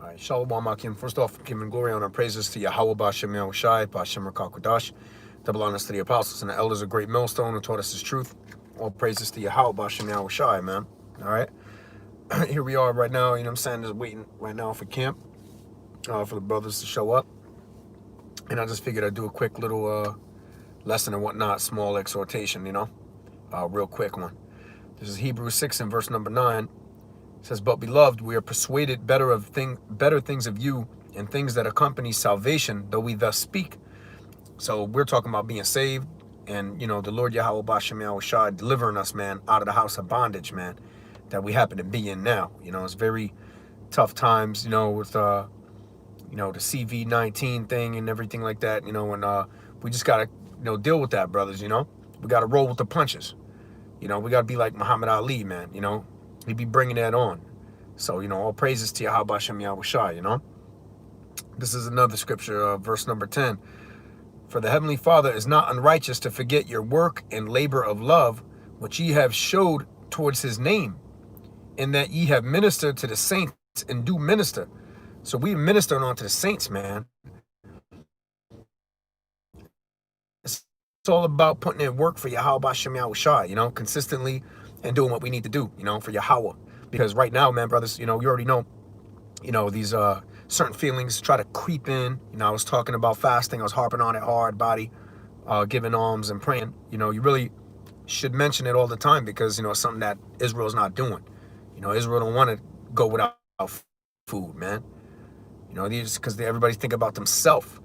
All right, Shalom Akim. First off, giving glory, honor, and praises to Yahweh Bashem Yahushai, Bashem Rakakwadash. Double honors to the apostles and the elders of Great Millstone who taught us his truth. All praises to Yahweh Bashem Yahushai, man. All right, here we are right now, you know what I'm saying, just waiting right now for camp, for the brothers to show up. And I just figured I'd do a quick little lesson and whatnot, small exhortation, you know, real quick one. This is Hebrews 6 and verse number 9. It says, but beloved, we are persuaded better things of you and things that accompany salvation, though we thus speak. So we're talking about being saved and, you know, the Lord Yahweh Bashem Yahushua delivering us, man, out of the house of bondage, man, that we happen to be in now. You know, it's very tough times, you know, with, you know, the CV-19 thing and everything like that, you know, and we just got to, you know, deal with that, brothers, you know. We got to roll with the punches. You know, we got to be like Muhammad Ali, man, you know. He'd be bringing that on. So, you know, all praises to Yahweh Bashem Yahushua, you know. This is another scripture, verse number 10. For the Heavenly Father is not unrighteous to forget your work and labor of love, which ye have showed towards his name, in that ye have ministered to the saints and do minister. So we ministering unto the saints, man. It's all about putting in work for Yahweh Bashem Yahushua, you know, consistently and doing what we need to do, you know, for Yahweh. Because right now, man, brothers, you know, you already know, you know, these certain feelings try to creep in. You know, I was talking about fasting. I was harping on it hard, body, giving alms and praying. You know, you really should mention it all the time because, you know, it's something that Israel's not doing. You know, Israel don't want to go without food, man. You know, these because everybody's thinking about themselves.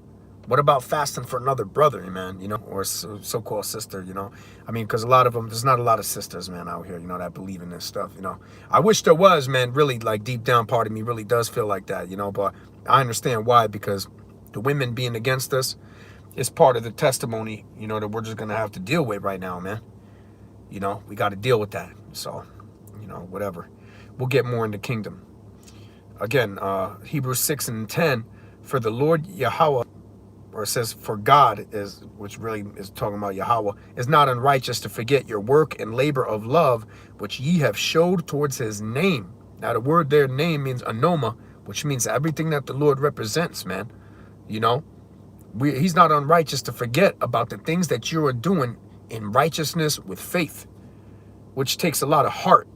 What about fasting for another brother, man, you know, or so-called sister, you know? I mean, because a lot of them, there's not a lot of sisters, man, out here, you know, that believe in this stuff, you know? I wish there was, man, really, like, deep down part of me really does feel like that, you know? But I understand why, because the women being against us is part of the testimony, you know, that we're just going to have to deal with right now, man. You know, we got to deal with that. So, you know, whatever. We'll get more in the kingdom. Again, Hebrews 6 and 10, for the Lord Yahweh, or it says, for God is, which really is talking about Yahweh, is not unrighteous to forget your work and labor of love, which ye have showed towards his name. Now, the word there, name, means anoma, which means everything that the Lord represents, man. You know, he's not unrighteous to forget about the things that you are doing in righteousness with faith, which takes a lot of heart.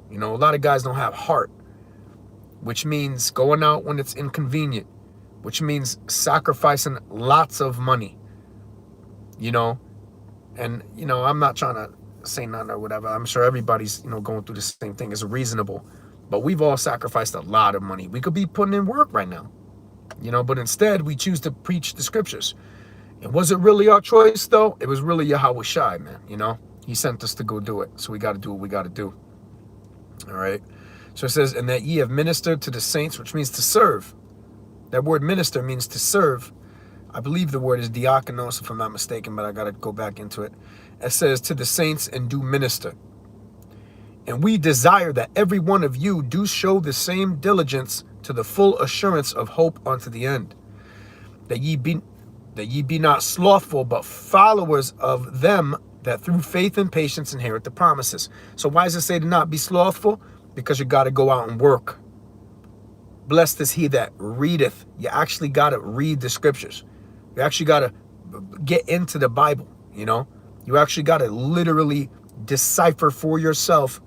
You know, a lot of guys don't have heart, which means going out when it's inconvenient, which means sacrificing lots of money, you know. And, you know, I'm not trying to say nothing or whatever. I'm sure everybody's, you know, going through the same thing. It's reasonable. But we've all sacrificed a lot of money. We could be putting in work right now, you know, but instead we choose to preach the scriptures. And was it really our choice, though? It was really Yahweh Shai, man, you know. He sent us to go do it. So we got to do what we got to do. All right. So it says, and that ye have ministered to the saints, which means to serve. That word minister means to serve. I believe the word is diakonos, if I'm not mistaken, but I got to go back into it. It says to the saints and do minister. And we desire that every one of you do show the same diligence to the full assurance of hope unto the end. That ye be not slothful, but followers of them that through faith and patience inherit the promises. So why does it say to not be slothful? Because you got to go out and work. Blessed is he that readeth. You actually got to read the scriptures. You actually got to get into the Bible, you know. You actually got to literally decipher for yourself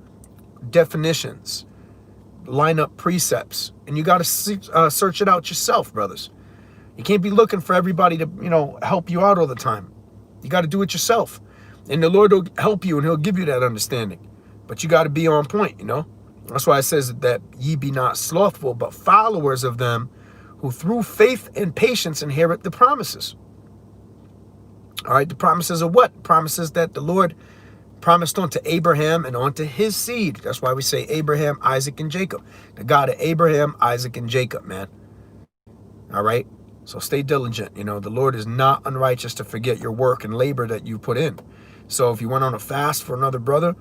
definitions, line up precepts, and you got to search it out yourself, brothers. You can't be looking for everybody to, you know, help you out all the time. You got to do it yourself. And the Lord will help you and he'll give you that understanding. But you got to be on point, you know. That's why it says that ye be not slothful, but followers of them who through faith and patience inherit the promises. All right, the promises of what? Promises that the Lord promised unto Abraham and unto his seed. That's why we say Abraham, Isaac, and Jacob. The God of Abraham, Isaac, and Jacob, man. All right, so stay diligent. You know, the Lord is not unrighteous to forget your work and labor that you put in. So if you went on a fast for another brother,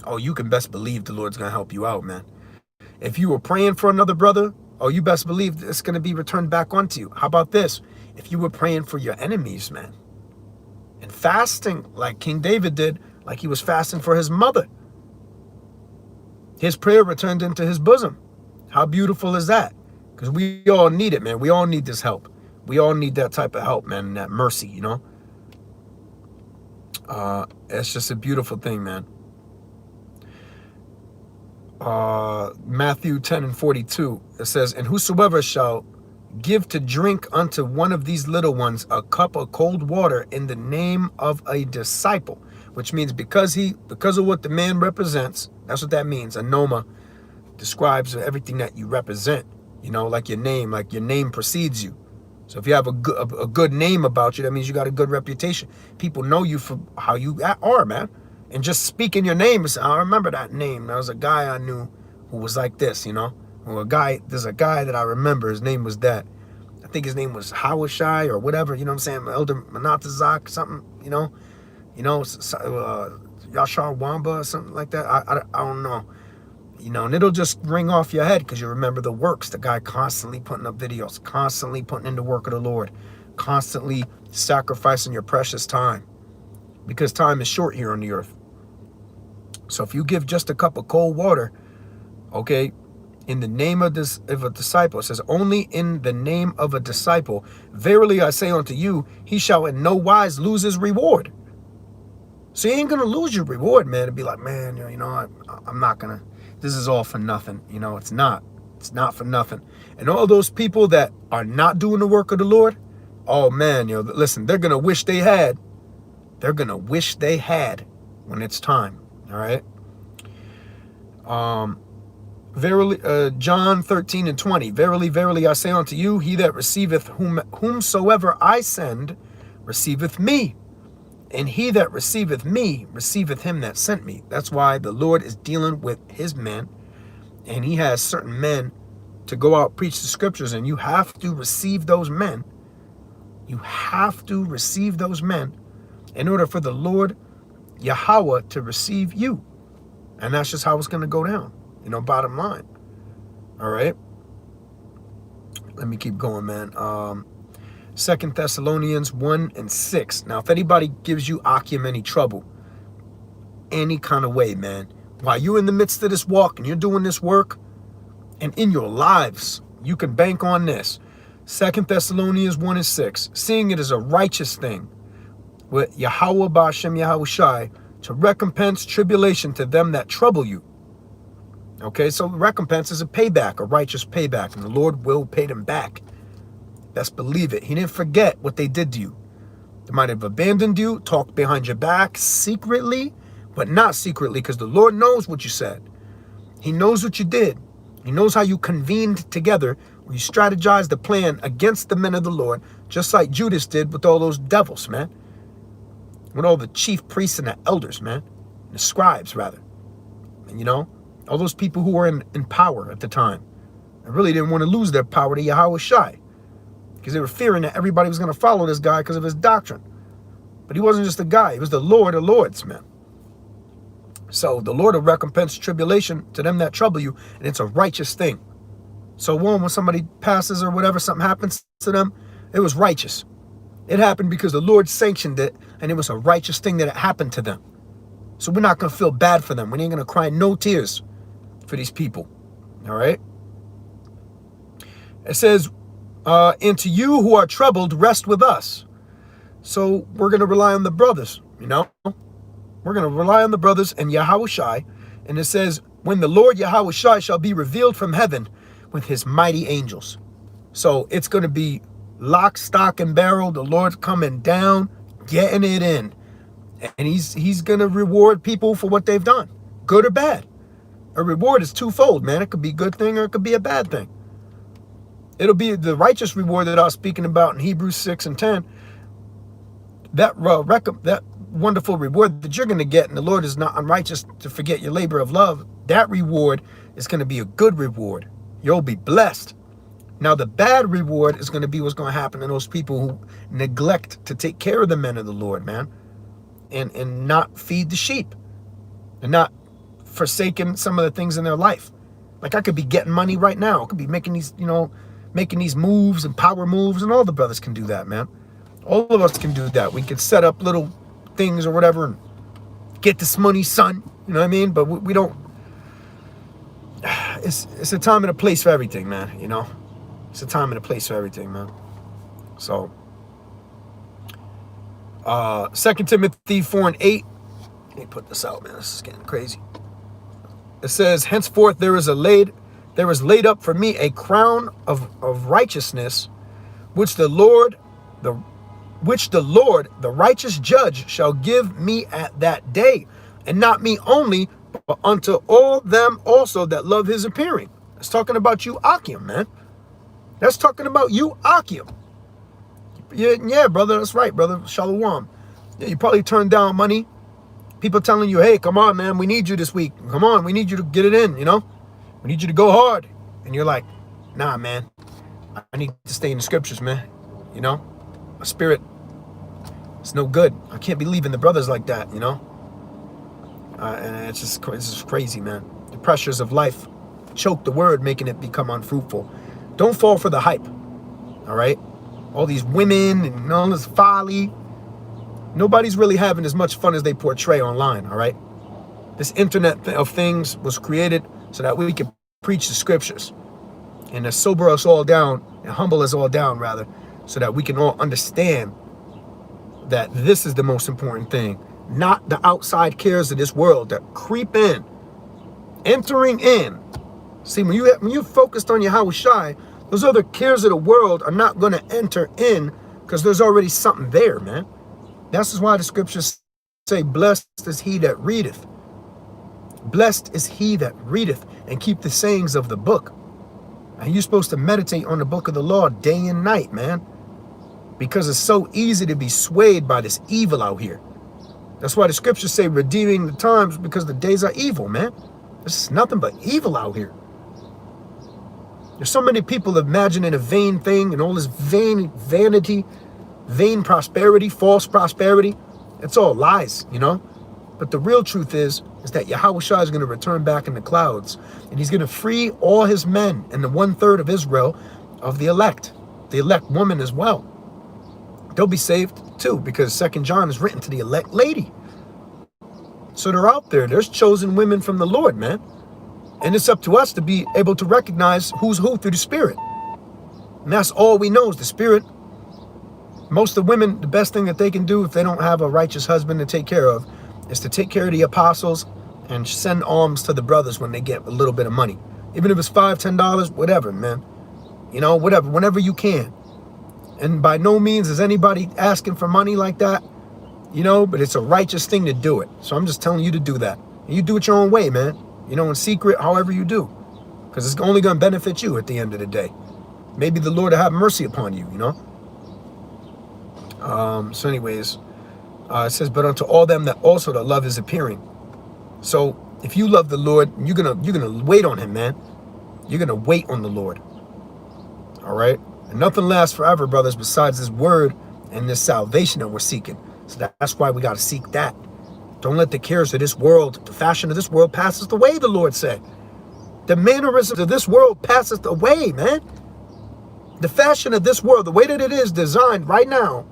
oh, you can best believe the Lord's going to help you out, man. If you were praying for another brother, oh, you best believe it's going to be returned back onto you. How about this? If you were praying for your enemies, man, and fasting like King David did, like he was fasting for his mother, his prayer returned into his bosom. How beautiful is that? Because we all need it, man. We all need this help. We all need that type of help, man, and that mercy, you know? It's just a beautiful thing, man. Matthew 10:42, it says, and whosoever shall give to drink unto one of these little ones a cup of cold water in the name of a disciple, which means because of what the man represents, that's what that means. A noma describes everything that you represent, you know, like your name precedes you. So if you have a good name about you, that means you got a good reputation. People know you for how you are, man. And just speaking your name, I remember that name. There was a guy I knew who was like this, you know. There's a guy that I remember. His name was that. I think his name was Hawashai or whatever. You know what I'm saying? Elder Manatazak, something. You know, Yashar Wamba or something like that. I don't know. You know, and it'll just ring off your head because you remember the works. The guy constantly putting up videos, constantly putting in the work of the Lord, constantly sacrificing your precious time, because time is short here on the earth. So if you give just a cup of cold water, okay, in the name of a disciple, it says, only in the name of a disciple, verily I say unto you, he shall in no wise lose his reward. So you ain't gonna lose your reward, man, and be like, man, you know, I'm not gonna, this is all for nothing. You know, it's not for nothing. And all those people that are not doing the work of the Lord, oh man, you know, listen, they're gonna wish they had. They're gonna wish they had when it's time. All right. Verily, John 13:20. Verily, verily, I say unto you, he that receiveth whomsoever I send, receiveth me. And he that receiveth me, receiveth him that sent me. That's why the Lord is dealing with his men. And he has certain men to go out, preach the scriptures. And you have to receive those men. You have to receive those men in order for the Lord Yahweh to receive you. And that's just how it's going to go down, you know, bottom line. All right. Let me keep going, man. 2 Thessalonians 1:6. Now, if anybody gives you Akim any trouble, any kind of way, man, while you're in the midst of this walk and you're doing this work, and in your lives, you can bank on this. 2 Thessalonians 1:6. Seeing it is a righteous thing with Yahweh Ba'Shem Yahushai to recompense tribulation to them that trouble you. Okay, so recompense is a payback, a righteous payback, and the Lord will pay them back. Best believe it. He didn't forget what they did to you. They might have abandoned you, talked behind your back secretly, but not secretly, because the Lord knows what you said. He knows what you did. He knows how you convened together, you strategized the plan against the men of the Lord, just like Judas did with all those devils, man. With all the chief priests and the elders, man. The scribes, rather. And, you know, all those people who were in power at the time. And really didn't want to lose their power to Yahweh Shai, because they were fearing that everybody was going to follow this guy because of his doctrine. But he wasn't just a guy. He was the Lord of Lords, man. So the Lord will recompense tribulation to them that trouble you, and it's a righteous thing. So when somebody passes or whatever, something happens to them, it was righteous. It happened because the Lord sanctioned it, and it was a righteous thing that it happened to them. So we're not going to feel bad for them. We ain't going to cry no tears for these people. All right? It says, and to you who are troubled, rest with us. So we're going to rely on the brothers, you know? We're going to rely on the brothers and Yahweh Shai. And it says, when the Lord Yahweh Shai shall be revealed from heaven with his mighty angels. So it's going to be lock, stock, and barrel. The Lord's coming down, getting it in. And he's going to reward people for what they've done, good or bad. A reward is twofold, man. It could be a good thing or it could be a bad thing. It'll be the righteous reward that I was speaking about in Hebrews 6:10. That wonderful reward that you're going to get, and the Lord is not unrighteous to forget your labor of love. That reward is going to be a good reward. You'll be blessed. Now, the bad reward is going to be what's going to happen to those people who neglect to take care of the men of the Lord, man, and not feed the sheep, and not forsaken some of the things in their life. Like I could be getting money right now. I could be making these, making these moves and power moves, and all the brothers can do that, man. All of us can do that. We can set up little things or whatever and get this money, son. You know what I mean? But we don't. It's a time and a place for everything, man. You know. It's a time and a place for everything, man. So, 2 Timothy 4:8. Let me put this out, man. This is getting crazy. It says, henceforth there is laid up for me a crown of righteousness, which the Lord, the righteous judge, shall give me at that day, and not me only, but unto all them also that love his appearing. That's talking about you, Akim, man. That's talking about you, Akim. Yeah, brother, that's right, brother. Shalom. Yeah, you probably turned down money. People telling you, hey, come on, man, we need you this week. Come on, we need you to get it in, you know? We need you to go hard. And you're like, nah, man, I need to stay in the scriptures, man. You know? My spirit, it's no good. I can't be leaving the brothers like that, you know? And it's just crazy, man. The pressures of life choke the word, making it become unfruitful. Don't fall for the hype, all right? All these women and all this folly. Nobody's really having as much fun as they portray online, all right? This internet of things was created so that we can preach the scriptures and to sober us all down and humble us all down, rather, so that we can all understand that this is the most important thing, not the outside cares of this world that creep in, entering in. See, when you focused on Yahweh Shai, those other cares of the world are not going to enter in because there's already something there, man. That's why the scriptures say, blessed is he that readeth. Blessed is he that readeth and keep the sayings of the book. And you're supposed to meditate on the book of the law day and night, man. Because it's so easy to be swayed by this evil out here. That's why the scriptures say redeeming the times, because the days are evil, man. There's nothing but evil out here. There's so many people imagining a vain thing and all this vanity, vain prosperity, false prosperity. It's all lies, you know. But the real truth is that Yahweh Shai is going to return back in the clouds, and he's going to free all his men and the 1/3 of Israel of the elect woman as well. They'll be saved too, because 2 John is written to the elect lady. So they're out there. There's chosen women from the Lord, man. And it's up to us to be able to recognize who's who through the Spirit. And that's all we know is the Spirit. Most of the women, the best thing that they can do if they don't have a righteous husband to take care of is to take care of the apostles and send alms to the brothers when they get a little bit of money. Even if it's $5, $10, whatever, man. You know, whatever, whenever you can. And by no means is anybody asking for money like that, you know, but it's a righteous thing to do it. So I'm just telling you to do that. And you do it your own way, man. You know, in secret, however you do. Because it's only going to benefit you at the end of the day. Maybe the Lord will have mercy upon you, you know. So anyways, it says, but unto all them that also that love is appearing. So if you love the Lord, you're gonna wait on him, man. You're gonna wait on the Lord. All right. And nothing lasts forever, brothers, besides this word and this salvation that we're seeking. So that's why we got to seek that. Don't let the cares of this world, the fashion of this world passes away, the Lord said. The mannerisms of this world passes away, man. The fashion of this world, the way that it is designed right now,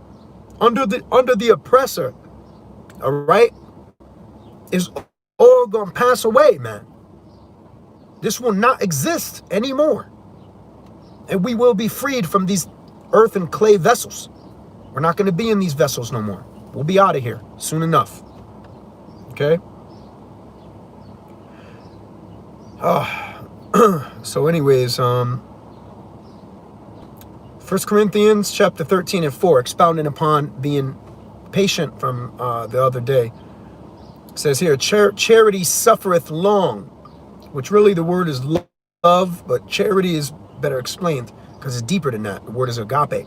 under the oppressor, all right, is all going to pass away, man. This will not exist anymore. And we will be freed from these earth and clay vessels. We're not going to be in these vessels no more. We'll be out of here soon enough. Okay? So anyways, 1 Corinthians chapter 13 and 4, expounding upon being patient from the other day. It says here, charity suffereth long, which really the word is love, but charity is better explained because it's deeper than that. The word is agape.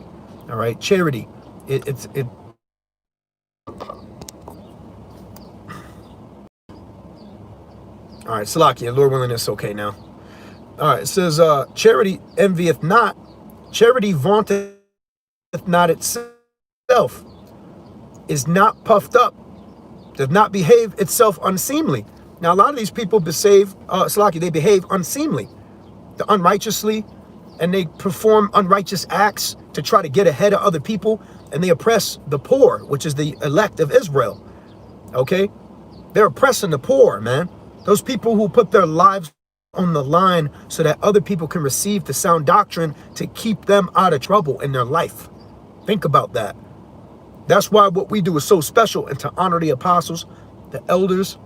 All right, charity. It all right, Salakia, Lord willing, it's okay now. All right, it says, charity envieth not, charity vaunteth not itself, is not puffed up, does not behave itself unseemly. Now, a lot of these people Salakia, they behave unseemly, unrighteously, and they perform unrighteous acts to try to get ahead of other people, and they oppress the poor, which is the elect of Israel. Okay? They're oppressing the poor, man. Those people who put their lives on the line so that other people can receive the sound doctrine to keep them out of trouble in their life. Think about that. That's why what we do is so special, and to honor the apostles, the elders,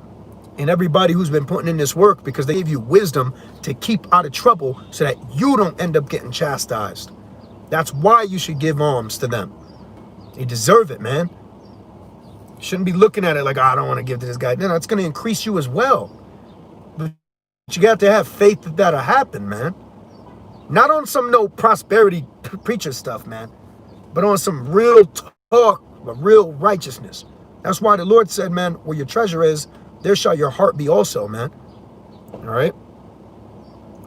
and everybody who's been putting in this work, because they give you wisdom to keep out of trouble so that you don't end up getting chastised. That's why you should give alms to them. They deserve it, man. You shouldn't be looking at it like, oh, I don't want to give to this guy. No, it's going to increase you as well. But you got to have faith that that'll happen, man. Not on some no prosperity preacher stuff, man, but on some real talk, real righteousness. That's why the Lord said, man, where your treasure is, there shall your heart be also, man. All right.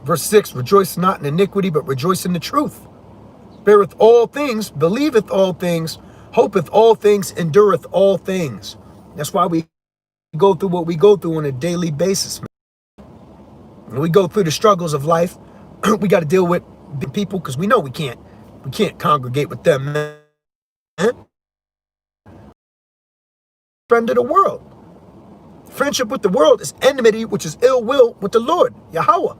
Verse 6, rejoice not in iniquity, but rejoice in the truth. Beareth all things, believeth all things, hopeth all things, endureth all things. That's why we go through what we go through on a daily basis, man. When we go through the struggles of life, we got to deal with people because we know we can't congregate with them, man. Friend of the world. Friendship with the world is enmity, which is ill will with the Lord, Yahweh.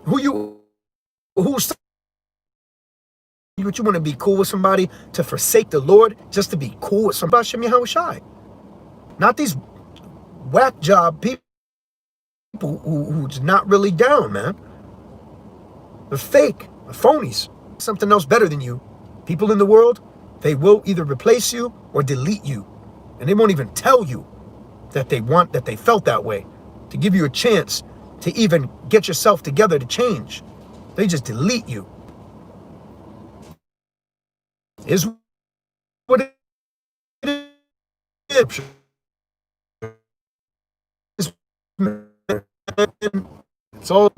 What you want to be cool with somebody to forsake the Lord just to be cool with somebody? Shem Yahushai. Not these whack job people who's not really down, man. They're fake, they're phonies. Something else better than you. People in the world, they will either replace you or delete you. And they won't even tell you that they felt that way, to give you a chance to even get yourself together to change. They just delete you. Is what it is. It's all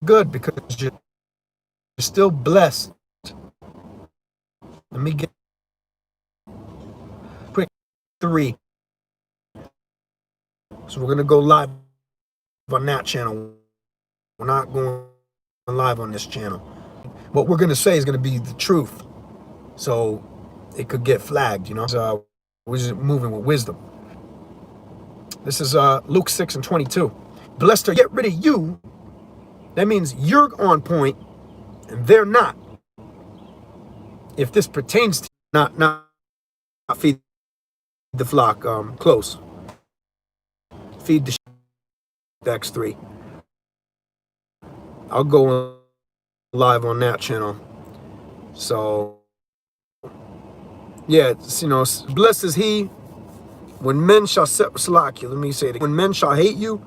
good because you're still blessed. Let me get quick 3. So we're going to go live on that channel. We're not going live on this channel. What we're going to say is going to be the truth. So it could get flagged, you know. So we're just moving with wisdom. This is Luke 6:22. Blessed are get rid of you. That means you're on point and they're not. If this pertains to not feed the flock, close. Feed the X3. I'll go live on that channel. So yeah, it's, you know, blessed is he when men shall slack you. Let me say it. When men shall hate you,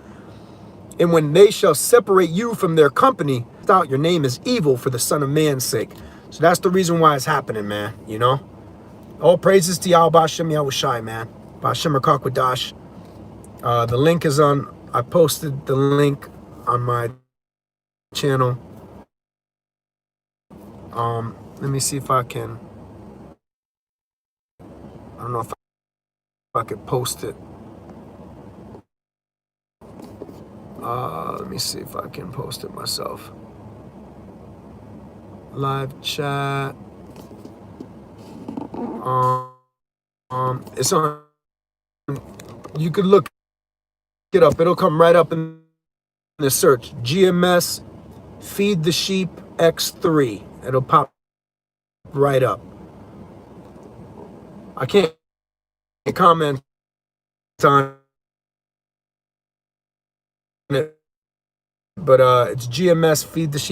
and when they shall separate you from their company, out your name is evil for the Son of Man's sake. So that's the reason why it's happening, man. You know, all praises to Yahweh Bashem Yahushai, man. Bashem Rakakwadash. The link is on. I posted the link on my channel. Let me see if I can. I don't know if I could post it. Let me see if I can post it myself. Live chat. It's on. You could look it up. It'll come right up in the search. GMS Feed the Sheep X3. It'll pop right up. I can't comment on it, but it's GMS Feed the Sheep.